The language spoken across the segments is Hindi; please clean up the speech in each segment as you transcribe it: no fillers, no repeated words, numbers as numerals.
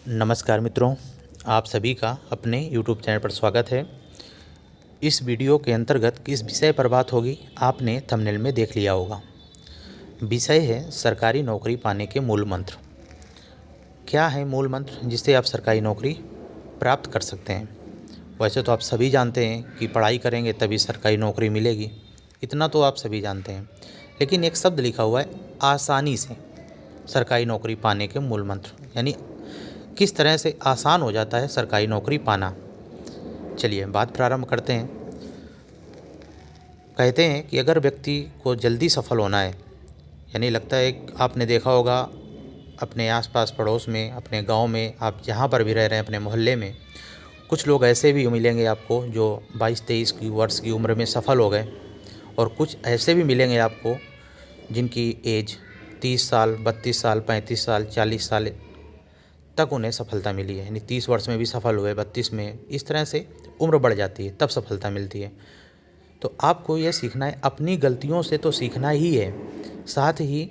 नमस्कार मित्रों, आप सभी का अपने YouTube चैनल पर स्वागत है। इस वीडियो के अंतर्गत किस विषय पर बात होगी आपने थंबनेल में देख लिया होगा। विषय है सरकारी नौकरी पाने के मूल मंत्र। क्या है मूल मंत्र जिससे आप सरकारी नौकरी प्राप्त कर सकते हैं? वैसे तो आप सभी जानते हैं कि पढ़ाई करेंगे तभी सरकारी नौकरी मिलेगी, इतना तो आप सभी जानते हैं। लेकिन एक शब्द लिखा हुआ है आसानी से सरकारी नौकरी पाने के मूल मंत्र, यानी किस तरह से आसान हो जाता है सरकारी नौकरी पाना। चलिए बात प्रारंभ करते हैं। कहते हैं कि अगर व्यक्ति को जल्दी सफल होना है, यानी लगता है आपने देखा होगा अपने आसपास पड़ोस में, अपने गांव में, आप जहां पर भी रह रहे हैं, अपने मोहल्ले में कुछ लोग ऐसे भी मिलेंगे आपको जो 22-23 की वर्ष की उम्र में सफल हो गए, और कुछ ऐसे भी मिलेंगे आपको जिनकी एज 30 साल, 32 साल, 35 साल, 40 साल तक उन्हें सफलता मिली है। यानी 30 वर्ष में भी सफल हुए, 32 में, इस तरह से उम्र बढ़ जाती है तब सफलता मिलती है। तो आपको ये सीखना है, अपनी गलतियों से तो सीखना ही है, साथ ही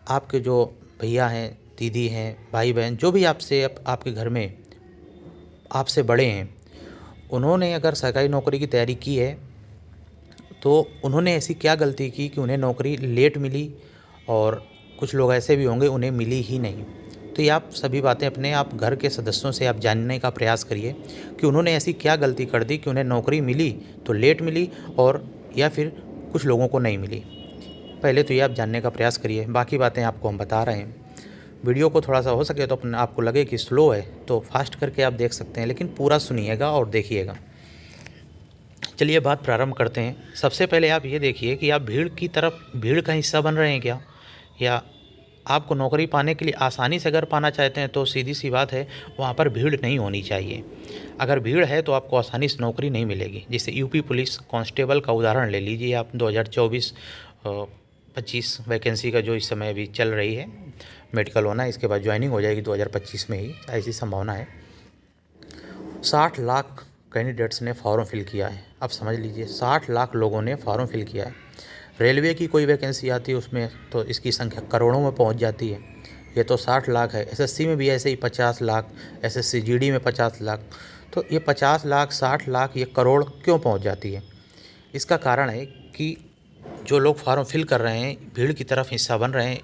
आपके जो भैया हैं, दीदी हैं, भाई बहन, जो भी आपसे आपके घर में आपसे बड़े हैं, उन्होंने अगर सरकारी नौकरी की तैयारी की है तो उन्होंने ऐसी क्या गलती की कि उन्हें नौकरी लेट मिली, और कुछ लोग ऐसे भी होंगे उन्हें मिली ही नहीं। तो ये आप सभी बातें अपने आप घर के सदस्यों से आप जानने का प्रयास करिए कि उन्होंने ऐसी क्या गलती कर दी कि उन्हें नौकरी मिली तो लेट मिली, और या फिर कुछ लोगों को नहीं मिली। पहले तो ये आप जानने का प्रयास करिए, बाकी बातें आपको हम बता रहे हैं। वीडियो को थोड़ा सा हो सके तो अपने आपको लगे कि स्लो है तो फास्ट करके आप देख सकते हैं, लेकिन पूरा सुनिएगा और देखिएगा। चलिए बात प्रारंभ करते हैं। सबसे पहले आप ये देखिए कि आप भीड़ का हिस्सा बन रहे हैं क्या, या आपको नौकरी पाने के लिए आसानी से अगर पाना चाहते हैं तो सीधी सी बात है, वहाँ पर भीड़ नहीं होनी चाहिए। अगर भीड़ है तो आपको आसानी से नौकरी नहीं मिलेगी। जैसे यूपी पुलिस कांस्टेबल का उदाहरण ले लीजिए आप, 2024-25 वैकेंसी का जो इस समय अभी चल रही है, मेडिकल होना है, इसके बाद ज्वाइनिंग हो जाएगी 2025 में ही, ऐसी संभावना है। 60 लाख कैंडिडेट्स ने फॉर्म फिल किया है। अब समझ लीजिए 60 लाख लोगों ने फॉर्म फिल किया है। रेलवे की कोई वैकेंसी आती है उसमें तो इसकी संख्या करोड़ों में पहुंच जाती है। ये तो 60 लाख है। एसएससी में भी ऐसे ही 50 लाख, एसएससी जीडी में 50 लाख। तो ये 50 लाख, 60 लाख, ये करोड़ क्यों पहुंच जाती है? इसका कारण है कि जो लोग फॉर्म फिल कर रहे हैं, भीड़ की तरफ हिस्सा बन रहे हैं।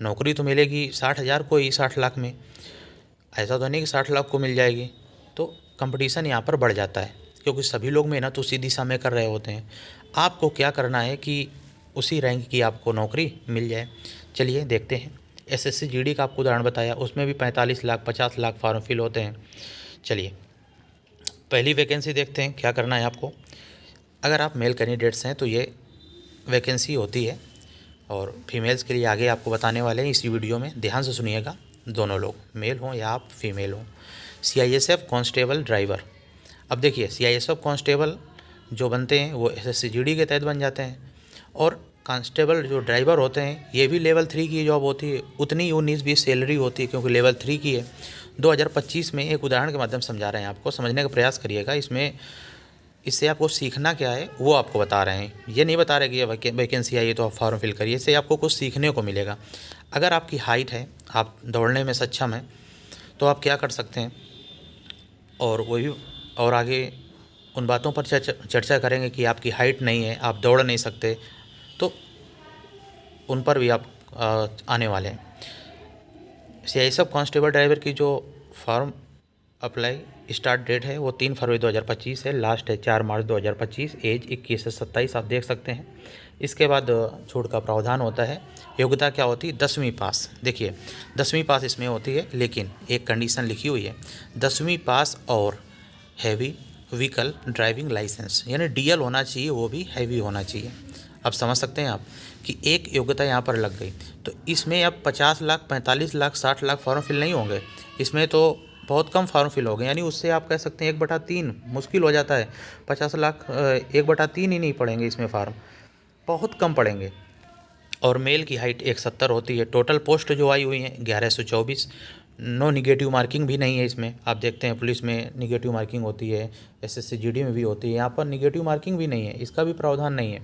नौकरी तो मिलेगी 60,000 को ही 60 लाख में, ऐसा तो नहीं कि 60 लाख को मिल जाएगी। तो कंपटीशन यहाँ पर बढ़ जाता है, क्योंकि सभी लोग मेहनत उसी दिशा में कर रहे होते हैं। आपको क्या करना है कि उसी रैंक की आपको नौकरी मिल जाए। चलिए देखते हैं। एसएससी जीडी का आपको उदाहरण बताया, उसमें भी 45 लाख, 50 लाख फॉर्म फिल होते हैं। चलिए पहली वैकेंसी देखते हैं क्या करना है आपको। अगर आप मेल कैंडिडेट्स हैं तो ये वैकेंसी होती है, और फीमेल्स के लिए आगे आपको बताने वाले हैं इस वीडियो में, ध्यान से सुनिएगा। दोनों लोग, मेल हों या आप फीमेल हों। CISF constable driver. अब देखिए सीआईएसएफ कांस्टेबल जो बनते हैं वो एसएससी जीडी के तहत बन जाते हैं, और कांस्टेबल जो ड्राइवर होते हैं ये भी लेवल 3 की जॉब होती है, उतनी 19-20 सैलरी होती है क्योंकि लेवल 3 की है। 2025 में एक उदाहरण के माध्यम से समझा रहे हैं आपको, समझने का प्रयास करिएगा। इससे आपको सीखना क्या है वो आपको बता रहे हैं। ये नहीं बता रहे कि ये वैकेंसी आई है तो आप फॉर्म फिल करिए, इससे आपको कुछ सीखने को मिलेगा। अगर आपकी हाइट है, आप दौड़ने में सक्षम हैं, तो आप क्या कर सकते हैं, और आगे उन बातों पर चर्चा करेंगे कि आपकी हाइट नहीं है, आप दौड़ नहीं सकते, तो उन पर भी आप आने वाले हैं। सीआईएसएफ कांस्टेबल ड्राइवर की जो फॉर्म अप्लाई स्टार्ट डेट है वो 3 फरवरी 2025 है, लास्ट है 4 मार्च 2025, एज 21 से 27 आप देख सकते हैं। इसके बाद छूट का प्रावधान होता है। योग्यता क्या होती है? 10वीं पास। देखिए 10वीं पास इसमें होती है, लेकिन एक कंडीशन लिखी हुई है, 10वीं पास और हैवी व्हीकल ड्राइविंग लाइसेंस, यानी डीएल होना चाहिए, वो भी हैवी होना चाहिए। अब समझ सकते हैं आप कि एक योग्यता यहाँ पर लग गई। तो इसमें अब 50 लाख, 45 लाख, 60 लाख फॉर्म फिल नहीं होंगे, इसमें तो बहुत कम फॉर्म फिल हो गए। यानी उससे आप कह सकते हैं 1/3 मुश्किल हो जाता है। 50 लाख 1/3 ही नहीं पड़ेंगे इसमें, फॉर्म बहुत कम पड़ेंगे। और मेल की हाइट 170 होती है। टोटल पोस्ट जो आई हुई हैं 1124। नो निगेटिव मार्किंग भी नहीं है इसमें। आप देखते हैं पुलिस में निगेटिव मार्किंग होती है, एसएससी जीडी में भी होती है, यहाँ पर निगेटिव मार्किंग भी नहीं है, इसका भी प्रावधान नहीं है।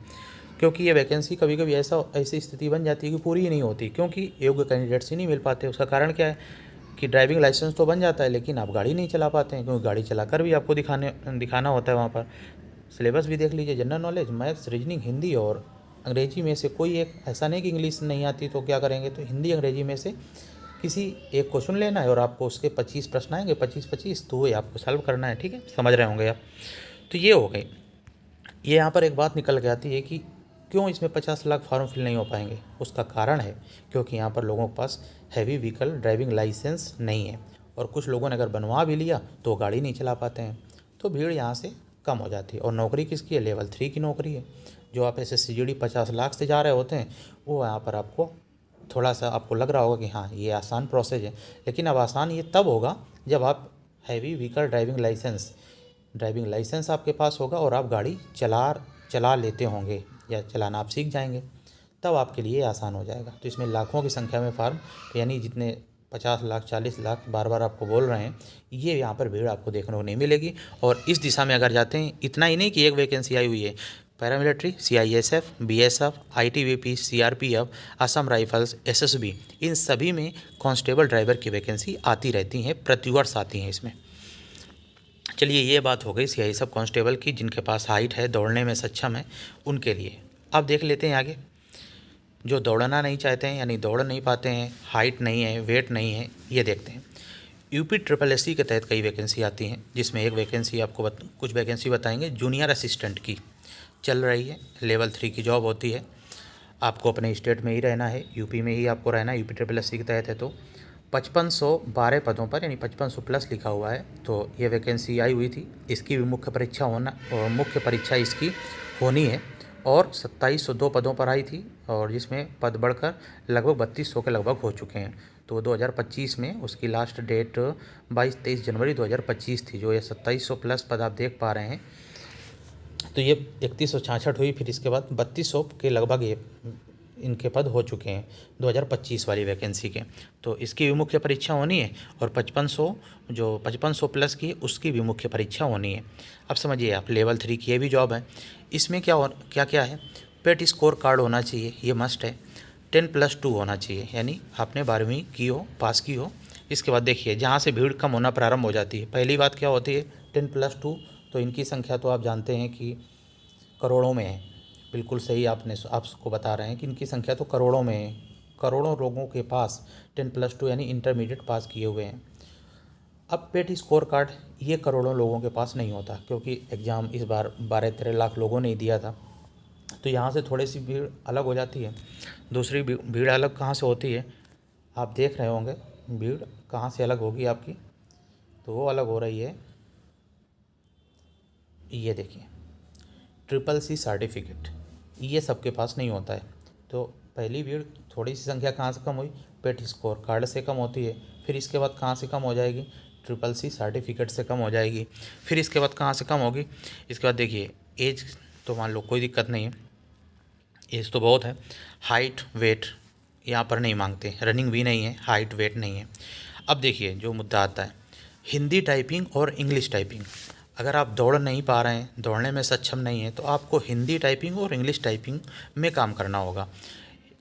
क्योंकि ये वैकेंसी कभी कभी ऐसी स्थिति बन जाती है कि पूरी ही नहीं होती, क्योंकि योग्य कैंडिडेट्स ही नहीं मिल पाते। उसका कारण क्या है? कि ड्राइविंग लाइसेंस तो बन जाता है लेकिन आप गाड़ी नहीं चला पाते हैं, क्योंकि गाड़ी चलाकर भी आपको दिखाना होता है वहाँ पर। सिलेबस भी देख लीजिए, general knowledge, maths, reasoning, Hindi और अंग्रेजी में से कोई एक, ऐसा नहीं कि इंग्लिश नहीं आती तो क्या करेंगे, तो हिंदी अंग्रेजी में से किसी एक क्वेश्चन लेना है और आपको उसके 25 प्रश्न आएंगे, 25 तो वो आपको सॉल्व करना है। ठीक है, समझ रहे होंगे आप। तो ये हो गई। ये यहाँ पर एक बात निकल के आती है कि क्यों इसमें 50 लाख फॉर्म फिल नहीं हो पाएंगे। उसका कारण है क्योंकि यहाँ पर लोगों के पास हैवी व्हीकल ड्राइविंग लाइसेंस नहीं है, और कुछ लोगों ने अगर बनवा भी लिया तो गाड़ी नहीं चला पाते हैं, तो भीड़ यहाँ से कम हो जाती है। और नौकरी किसकी है? लेवल 3 की नौकरी है। जो आप SSCGD 50 लाख से जा रहे होते हैं, वो यहाँ पर आपको थोड़ा सा आपको लग रहा होगा कि हाँ ये आसान प्रोसेस है, लेकिन अब आसान ये तब होगा जब आप हैवी व्हीकल ड्राइविंग लाइसेंस आपके पास होगा और आप गाड़ी चला लेते होंगे या चलाना आप सीख जाएंगे, तब आपके लिए आसान हो जाएगा। तो इसमें लाखों की संख्या में फार्म, यानी जितने 50 लाख 40 लाख बार बार आपको बोल रहे हैं, ये यहाँ पर भीड़ आपको देखने को नहीं मिलेगी। और इस दिशा में अगर जाते हैं, इतना ही नहीं कि एक वैकेंसी आई हुई है, paramilitary, CISF, BSF, ITBP, CRPF, Assam rifles, SSB, इन सभी में कांस्टेबल ड्राइवर की वैकेंसी आती रहती हैं, प्रतिवर्ष आती हैं इसमें। चलिए, ये बात हो गई CISF कांस्टेबल की, जिनके पास हाइट है, दौड़ने में सक्षम है, उनके लिए। अब देख लेते हैं आगे, जो दौड़ना नहीं चाहते हैं, यानी दौड़ नहीं पाते हैं, हाइट नहीं है, वेट नहीं है, ये देखते हैं। UP SSSC के तहत कई वैकेंसी आती हैं, जिसमें एक वैकेंसी आपको कुछ वैकेंसी बताएंगे। जूनियर असिस्टेंट की चल रही है, लेवल 3 की जॉब होती है। आपको अपने स्टेट में ही रहना है, यूपी में ही आपको रहना है, UP SSSC के तहत है। तो 5512 पदों पर, यानी 5500 प्लस लिखा हुआ है, तो ये वैकेंसी आई हुई थी। इसकी भी मुख्य परीक्षा इसकी होनी है, और 2702 पदों पर आई थी, और जिसमें पद बढ़कर लगभग 3200 के लगभग हो चुके हैं। तो 2025 में उसकी लास्ट डेट 22-23 जनवरी 2025 थी। जो ये 2700 प्लस पद आप देख पा रहे हैं, तो ये 3166 हुई, फिर इसके बाद 3200 के लगभग ये इनके पद हो चुके हैं 2025 वाली वैकेंसी के। तो इसकी भी मुख्य परीक्षा होनी है, और 5500 प्लस की, उसकी भी मुख्य परीक्षा होनी है। अब समझिए आप, लेवल 3 की ये भी जॉब है। इसमें क्या है, पेट स्कोर कार्ड होना चाहिए, ये मस्ट है। 10+2 होना चाहिए, यानी आपने 12वीं की हो, पास की हो। इसके बाद देखिए, जहाँ से भीड़ कम होना प्रारंभ हो जाती है, पहली बात क्या होती है, 10+2, तो इनकी संख्या तो आप जानते हैं कि करोड़ों में है। बिल्कुल सही आपको बता रहे हैं कि इनकी संख्या तो करोड़ों में है। करोड़ों लोगों के पास 10+2 यानी इंटरमीडिएट पास किए हुए हैं। अब पेट स्कोर कार्ड ये करोड़ों लोगों के पास नहीं होता, क्योंकि एग्ज़ाम इस बार 12-13 लाख लोगों ने दिया था। तो यहाँ से थोड़ी सी भीड़ अलग हो जाती है। दूसरी भीड़ अलग कहाँ से होती है, आप देख रहे होंगे भीड़ कहाँ से अलग होगी आपकी। तो वो अलग हो रही है, ये देखिए, SSSC सर्टिफिकेट, ये सबके पास नहीं होता है। तो पहली भीड़ थोड़ी सी संख्या कहाँ से कम हुई, पेट स्कोर कार्ड से कम होती है। फिर इसके बाद कहाँ से कम हो जाएगी, SSSC सर्टिफिकेट से कम हो जाएगी। फिर इसके बाद कहाँ से कम होगी, इसके बाद देखिए, एज तो मान लो कोई दिक्कत नहीं है, एज तो बहुत है। हाइट वेट यहाँ पर नहीं मांगते, रनिंग भी नहीं है, हाइट वेट नहीं है। अब देखिए, जो मुद्दा आता है, हिंदी टाइपिंग और इंग्लिश टाइपिंग। अगर आप दौड़ नहीं पा रहे हैं, दौड़ने में सक्षम नहीं है, तो आपको हिंदी टाइपिंग और इंग्लिश टाइपिंग में काम करना होगा।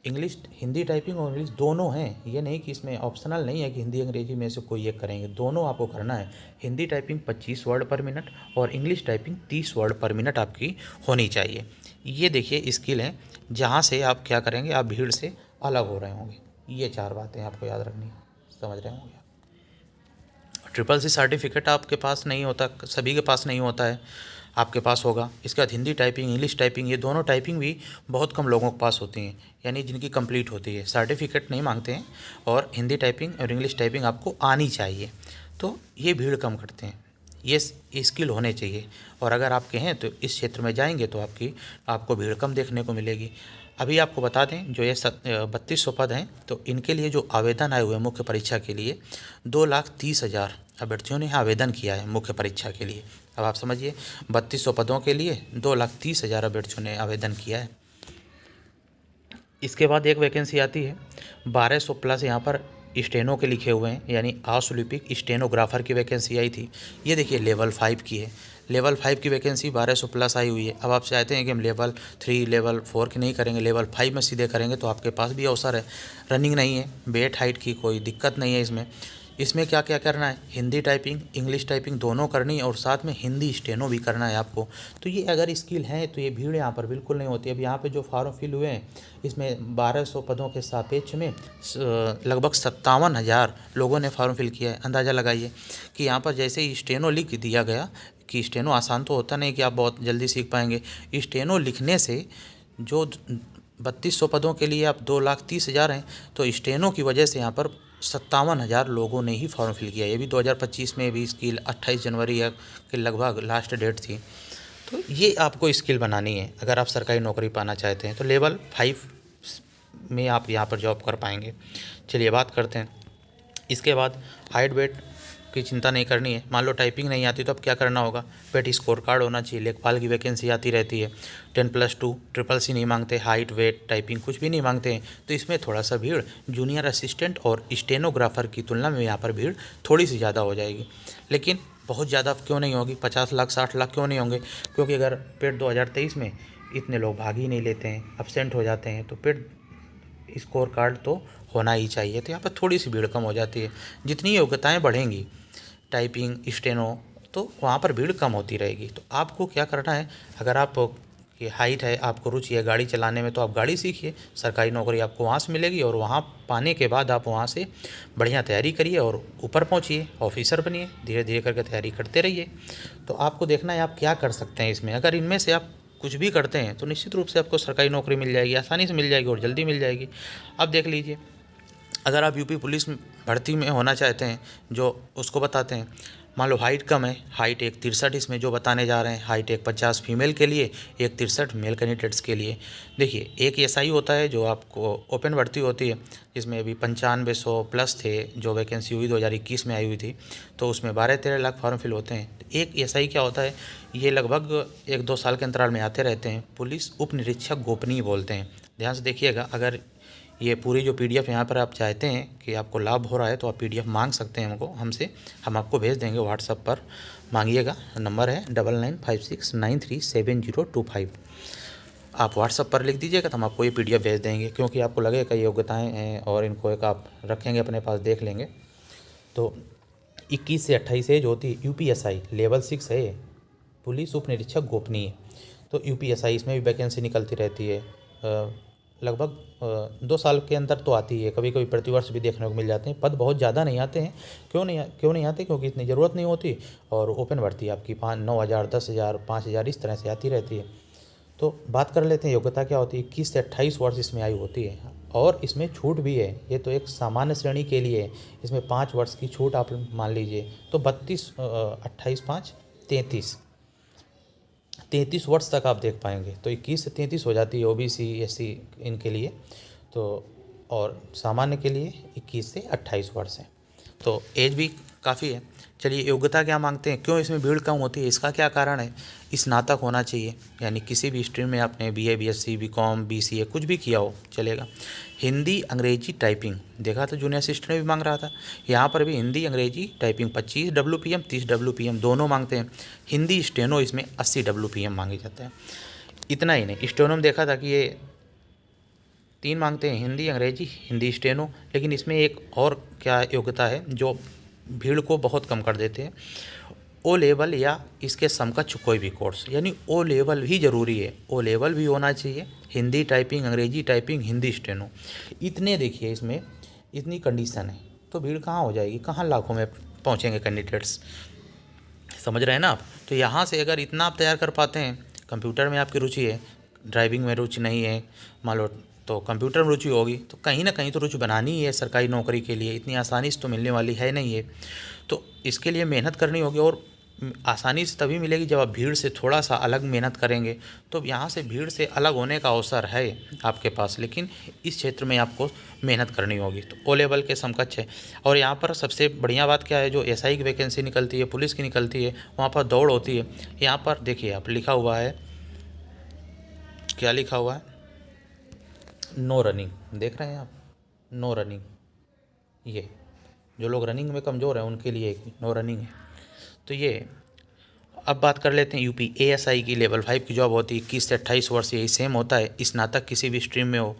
हिंदी टाइपिंग और इंग्लिश दोनों हैं, ये नहीं कि इसमें ऑप्शनल नहीं है कि हिंदी अंग्रेजी में से कोई एक करेंगे, दोनों आपको करना है। हिंदी टाइपिंग 25 वर्ड पर मिनट और इंग्लिश टाइपिंग 30 वर्ड पर मिनट आपकी होनी चाहिए। ये देखिए स्किल है, जहाँ से आप क्या करेंगे, आप भीड़ से अलग हो रहे होंगे। ये 4 बातें आपको याद रखनी है, समझ रहे होंगे। SSSC सर्टिफिकेट आपके पास नहीं होता, सभी के पास नहीं होता है, आपके पास होगा। इसके बाद हिंदी टाइपिंग, इंग्लिश टाइपिंग, ये दोनों टाइपिंग भी बहुत कम लोगों के पास होती हैं, यानी जिनकी कंप्लीट होती है। सर्टिफिकेट नहीं मांगते हैं, और हिंदी टाइपिंग और इंग्लिश टाइपिंग आपको आनी चाहिए, तो ये भीड़ कम करते हैं। ये स्किल होने चाहिए, और अगर आपके हैं तो इस क्षेत्र में जाएंगे तो आपको भीड़ कम देखने को मिलेगी। अभी आपको बता दें, जो ये 3200 पद हैं, तो इनके लिए जो आवेदन आए हुए हैं मुख्य परीक्षा के लिए, 2,30,000 अभ्यर्थियों ने आवेदन किया है मुख्य परीक्षा के लिए। अब आप समझिए, 3200 पदों के लिए 2,30,000 अभ्यर्थियों ने आवेदन किया है। इसके बाद एक वैकेंसी आती है 1200 प्लस, यहाँ पर स्टेनो के लिखे हुए हैं, यानी अशुलिपिक स्टेनोग्राफर की वैकेंसी आई थी। ये देखिए, लेवल 5 की है, लेवल 5 की वैकेंसी 1200 प्लस आई हुई है। अब आप चाहते हैं कि हम लेवल 3 लेवल 4 की नहीं करेंगे, लेवल 5 में सीधे करेंगे, तो आपके पास भी अवसर है। रनिंग नहीं है, वेट हाइट की कोई दिक्कत नहीं है इसमें। इसमें क्या क्या करना है, हिंदी टाइपिंग, इंग्लिश टाइपिंग दोनों करनी है और साथ में हिंदी स्टेनो भी करना है आपको। तो ये अगर स्किल है तो ये भीड़ यहाँ पर बिल्कुल नहीं होती। अब यहाँ पे जो फॉर्म फिल हुए हैं इसमें 1200 पदों के सापेक्ष में लगभग 57,000 लोगों ने फॉर्म फिल किया है। अंदाज़ा लगाइए कि यहाँ पर जैसे ही स्टेनो लिख दिया गया कि स्टेनो आसान तो होता नहीं कि आप बहुत जल्दी सीख पाएंगे। स्टेनो लिखने से जो 3200 पदों के लिए आप 2,30,000 हैं, तो स्टेनो की वजह से यहाँ पर 57,000 लोगों ने ही फॉर्म फिल किया। ये भी 2025 में भी इसकी 28 जनवरी के लगभग लास्ट डेट थी। तो ये आपको स्किल बनानी है अगर आप सरकारी नौकरी पाना चाहते हैं तो लेवल 5 में आप यहाँ पर जॉब कर पाएंगे। चलिए बात करते हैं। इसके बाद हाइट वेट की चिंता नहीं करनी है। मान लो टाइपिंग नहीं आती तो अब क्या करना होगा, पेट स्कोर कार्ड होना चाहिए। लेखपाल की वैकेंसी आती रहती है, 10+2 ट्रिपल सी नहीं मांगते, हाइट वेट टाइपिंग कुछ भी नहीं मांगते हैं। तो इसमें थोड़ा सा भीड़ जूनियर असिस्टेंट और स्टेनोग्राफर की तुलना में यहाँ पर भीड़ थोड़ी सी ज़्यादा हो जाएगी, लेकिन बहुत ज़्यादा क्यों नहीं होगी, 50 लाख 60 लाख क्यों नहीं होंगे, क्योंकि अगर पेट 2023 में इतने लोग भाग ही नहीं लेते हैं, अब्सेंट हो जाते हैं, तो पेट स्कोर कार्ड तो होना ही चाहिए। तो यहाँ पर थोड़ी सी भीड़ कम हो जाती है। जितनी योग्यताएं बढ़ेंगी टाइपिंग स्टेनो तो वहाँ पर भीड़ कम होती रहेगी। तो आपको क्या करना है, अगर आप की हाइट है, आपको रुचि है गाड़ी चलाने में, तो आप गाड़ी सीखिए, सरकारी नौकरी आपको वहाँ से मिलेगी और वहाँ पाने के बाद आप वहाँ से बढ़िया तैयारी करिए और ऊपर पहुँचिए, ऑफिसर बनिए, धीरे धीरे करके तैयारी करते रहिए। तो आपको देखना है आप क्या कर सकते हैं इसमें। अगर इनमें से आप कुछ भी करते हैं तो निश्चित रूप से आपको सरकारी नौकरी मिल जाएगी, आसानी से मिल जाएगी और जल्दी मिल जाएगी। अब देख लीजिए, अगर आप यूपी पुलिस भर्ती में होना चाहते हैं, जो उसको बताते हैं, मान लो हाइट कम है, हाइट 1,63 इसमें जो बताने जा रहे हैं, हाइट 1,50 फीमेल के लिए, 1,63 मेल कैंडिडेट्स के लिए। देखिए एक एसआई होता है जो आपको ओपन भर्ती होती है, जिसमें अभी 9500 प्लस थे, जो वैकेंसी हुई 2021 में आई हुई थी, तो उसमें 12-13 लाख फॉर्म फिल होते हैं। एक एसआई क्या होता है, ये लगभग 1-2 साल के अंतराल में आते रहते हैं। पुलिस उप निरीक्षक गोपनीय बोलते हैं। ध्यान से देखिएगा, अगर ये पूरी जो पीडीएफ यहाँ पर आप चाहते हैं कि आपको लाभ हो रहा है तो आप पीडीएफ मांग सकते हैं हमसे, हम आपको भेज देंगे व्हाट्सएप पर। मांगिएगा, नंबर है 9956937025। आप व्हाट्सएप पर लिख दीजिएगा तो हम आपको ये पीडीएफ भेज देंगे, क्योंकि आपको लगेगा कई योग्यताएँ हैं और इनको एक आप रखेंगे अपने पास, देख लेंगे। तो 21 से 28 एज होती है। यूपीएसआई लेवल 6 है, पुलिस उप निरीक्षक गोपनीय। तो यूपीएसआई इसमें भी वैकेंसी निकलती रहती है, लगभग 2 साल के अंदर तो आती है, कभी कभी प्रतिवर्ष भी देखने को मिल जाते हैं। पद बहुत ज़्यादा नहीं आते हैं। क्यों नहीं आते, क्योंकि इतनी ज़रूरत नहीं होती और ओपन भर्ती आपकी 9,000 10,000 5,000 इस तरह से आती रहती है। तो बात कर लेते हैं योग्यता क्या होती है। 21 से 28 वर्ष इसमें आयु होती है और इसमें छूट भी है। ये तो एक सामान्य श्रेणी के लिए है, इसमें 5 वर्ष की छूट आप मान लीजिए, तो 28 5 33 वर्ष तक आप देख पाएंगे। तो 21 से 33 हो जाती है ओबीसी एससी इनके लिए, तो और सामान्य के लिए 21 से 28 वर्ष है। तो एज भी काफ़ी है। चलिए योग्यता क्या मांगते हैं, क्यों इसमें भीड़ कम होती है, इसका क्या कारण है। स्नातक होना चाहिए, यानी किसी भी स्ट्रीम में आपने बीए बीएससी बीकॉम बीसीए कुछ भी किया हो चलेगा। हिंदी अंग्रेजी टाइपिंग, देखा तो जूनियर असिस्टेंट में भी मांग रहा था, यहाँ पर भी हिंदी अंग्रेजी टाइपिंग 25 WPM 30 WPM दोनों मांगते हैं। हिंदी स्टेनो इसमें 80 WPM मांगे जाते हैं। इतना ही नहीं, स्टेनो में देखा था कि ये 3 मांगते हैं, हिंदी अंग्रेजी हिंदी स्टेनो। लेकिन इसमें एक और क्या योग्यता है जो भीड़ को बहुत कम कर देते हैं, ओ लेवल या इसके समकक्ष कोई भी कोर्स, यानी ओ लेवल भी ज़रूरी है, ओ लेवल भी होना चाहिए। हिंदी टाइपिंग अंग्रेजी टाइपिंग हिंदी स्टेनो, इतने देखिए इसमें इतनी कंडीशन है, तो भीड़ कहाँ हो जाएगी, कहाँ लाखों में पहुँचेंगे कैंडिडेट्स, समझ रहे हैं ना आप। तो यहाँ से अगर इतना आप तैयार कर पाते हैं, कंप्यूटर में आपकी रुचि है, ड्राइविंग में रुचि नहीं है मान लो, तो कंप्यूटर में रुचि होगी, तो कहीं ना कहीं तो रुचि बनानी ही है सरकारी नौकरी के लिए, इतनी आसानी से तो मिलने वाली है नहीं है। तो इसके लिए मेहनत करनी होगी और आसानी से तभी मिलेगी जब आप भीड़ से थोड़ा सा अलग मेहनत करेंगे। तो यहाँ से भीड़ से अलग होने का अवसर है आपके पास, लेकिन इस क्षेत्र में आपको मेहनत करनी होगी। तो ओ लेवल के समकक्ष है। और यहाँ पर सबसे बढ़िया बात क्या है, जो एसआई की वैकेंसी निकलती है, पुलिस की निकलती है, वहाँ पर दौड़ होती है। यहाँ पर देखिए आप लिखा हुआ है, क्या लिखा हुआ है, नो रनिंग, देख रहे हैं आप, नो रनिंग। ये जो लोग रनिंग में कमज़ोर हैं उनके लिए नो रनिंग है। तो ये अब बात कर लेते हैं यूपी एएसआई की लेवल 5 की जॉब होती है, 21 से 28 वर्ष, यही सेम होता है। स्नातक किसी भी स्ट्रीम में हो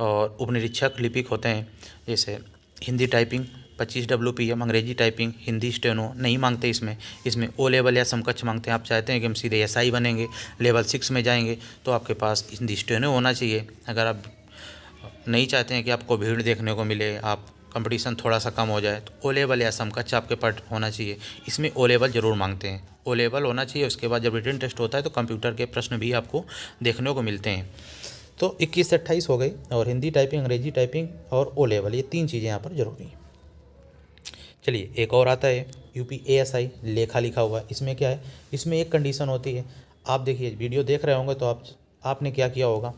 और उपनिरीक्षक लिपिक होते हैं, जैसे हिंदी टाइपिंग 25 WPM अंग्रेजी टाइपिंग, हिंदी स्टेनो नहीं मांगते इसमें ओ लेवल या समकक्ष मांगते हैं। आप चाहते हैं कि हम सीधे SI बनेंगे, लेवल 6 में जाएंगे, तो आपके पास हिंदी स्टेनो होना चाहिए। अगर आप नहीं चाहते हैं कि आपको भीड़ देखने को मिले, आप कंपटीशन थोड़ा सा कम हो जाए, तो ओ लेवल या समकक्ष आपके पास होना चाहिए। इसमें ओ लेवल ज़रूर मांगते हैं, ओ लेवल होना चाहिए। उसके बाद जब रिटन टेस्ट होता है तो कंप्यूटर के प्रश्न भी आपको देखने को मिलते हैं। तो 21 से 28 हो गई, और हिंदी टाइपिंग, अंग्रेजी टाइपिंग और ओ लेवल, ये 3 चीज़ें यहाँ पर ज़रूरी हैं। चलिए एक और आता है UP ASI लेखा लिखा हुआ है। इसमें क्या है, इसमें एक कंडीशन होती है। आप देखिए वीडियो देख रहे होंगे तो आपने क्या किया होगा,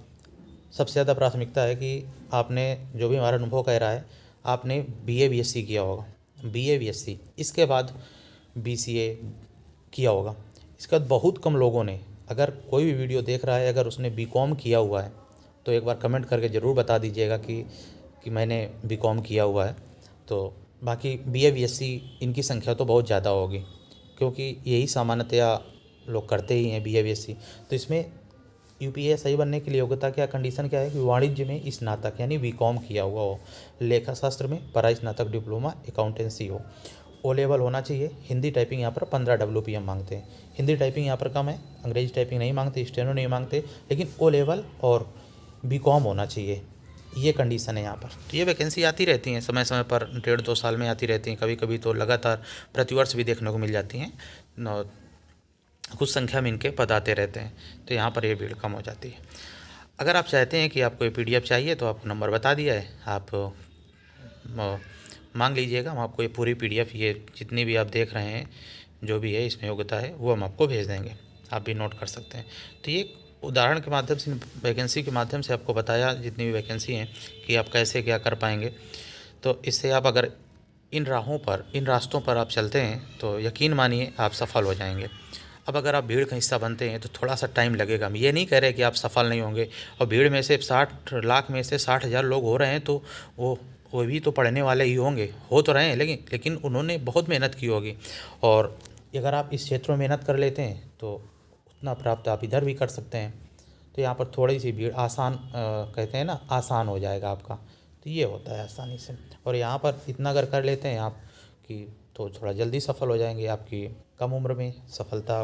सबसे ज़्यादा प्राथमिकता है कि आपने, जो भी हमारा अनुभव कह रहा है, आपने BA BSc किया होगा, BA BSc, इसके बाद BCA किया होगा। इसके बाद बहुत कम लोगों ने, अगर कोई भी वीडियो देख रहा है अगर उसने BCom किया हुआ है तो एक बार कमेंट करके ज़रूर बता दीजिएगा कि मैंने BCom किया हुआ है। तो बाकी BA BSc इनकी संख्या तो बहुत ज़्यादा होगी, क्योंकि यही सामान्यतया लोग करते ही हैं BA BSc। तो इसमें UPA सही बनने के लिए योग्यता क्या, कंडीशन क्या है कि वाणिज्य में स्नातक यानी BCom किया हुआ हो, लेखा शास्त्र में परा स्नातक डिप्लोमा अकाउंटेंसी हो, ओ लेवल होना चाहिए। हिंदी टाइपिंग यहाँ पर 15 WPM मांगते हैं। हिंदी टाइपिंग यहाँ पर कम है, अंग्रेजी टाइपिंग नहीं मांगते, स्टेनो नहीं मांगते, लेकिन ओ लेवल और BCom होना चाहिए, ये कंडीशन है यहाँ पर। तो ये वैकेंसी आती रहती हैं समय समय पर, 1.5-2 साल में आती रहती हैं, कभी कभी तो लगातार प्रतिवर्ष भी देखने को मिल जाती हैं। कुछ संख्या में इनके पद आते रहते हैं, तो यहाँ पर ये भीड़ कम हो जाती है। अगर आप चाहते हैं कि आपको ये PDF चाहिए तो आपको नंबर बता दिया है, आप मांग लीजिएगा, हम आपको ये पूरी PDF, ये जितनी भी आप देख रहे हैं जो भी है इसमें योग्यता है, वो हम आपको भेज देंगे, आप भी नोट कर सकते हैं। तो ये उदाहरण के माध्यम से, वैकेंसी के माध्यम से आपको बताया जितनी भी वैकेंसी हैं कि आप कैसे क्या कर पाएंगे। तो इससे आप अगर इन रास्तों पर आप चलते हैं तो यकीन मानिए आप सफल हो जाएंगे। अब अगर आप भीड़ का हिस्सा बनते हैं तो थोड़ा सा टाइम लगेगा, हम ये नहीं कह रहे कि आप सफल नहीं होंगे। और भीड़ में से 60 लाख में से 60,000 लोग हो रहे हैं तो वो भी तो पढ़ने वाले ही होंगे, हो तो रहे हैं, लेकिन उन्होंने बहुत मेहनत की होगी। और अगर आप इस क्षेत्र में मेहनत कर लेते हैं तो उतना प्राप्त आप इधर भी कर सकते हैं। तो यहाँ पर थोड़ी सी भीड़ आसान, कहते हैं ना, आसान हो जाएगा आपका, तो ये होता है आसानी से। और यहाँ पर इतना अगर कर लेते हैं आप कि तो थोड़ा जल्दी सफल हो जाएंगे, आपकी कम उम्र में सफलता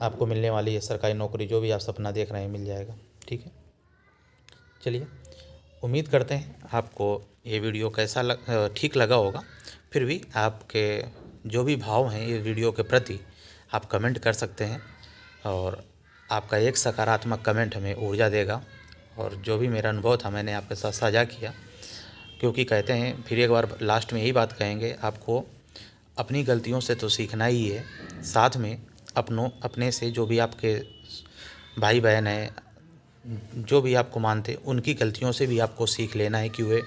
आपको मिलने वाली है। सरकारी नौकरी जो भी आप सपना देख रहे हैं मिल जाएगा। ठीक है, चलिए उम्मीद करते हैं आपको ये वीडियो कैसा ठीक लगा होगा। फिर भी आपके जो भी भाव हैं ये वीडियो के प्रति आप कमेंट कर सकते हैं, और आपका एक सकारात्मक कमेंट हमें ऊर्जा देगा। और जो भी मेरा अनुभव था मैंने आपके साथ साझा किया, क्योंकि कहते हैं, फिर एक बार लास्ट में यही बात कहेंगे, आपको अपनी गलतियों से तो सीखना ही है, साथ में अपने से जो भी आपके भाई बहन हैं, जो भी आपको मानते, उनकी गलतियों से भी आपको सीख लेना है कि वे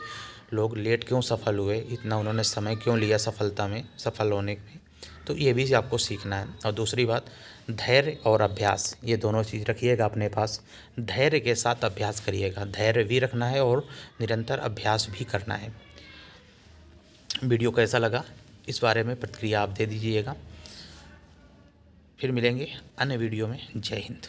लोग लेट क्यों सफल हुए, इतना उन्होंने समय क्यों लिया सफल होने में। तो ये भी आपको सीखना है। और दूसरी बात, धैर्य और अभ्यास, ये दोनों चीज़ रखिएगा अपने पास। धैर्य के साथ अभ्यास करिएगा, धैर्य भी रखना है और निरंतर अभ्यास भी करना है। वीडियो कैसा लगा इस बारे में प्रतिक्रिया आप दे दीजिएगा। फिर मिलेंगे अन्य वीडियो में। जय हिंद।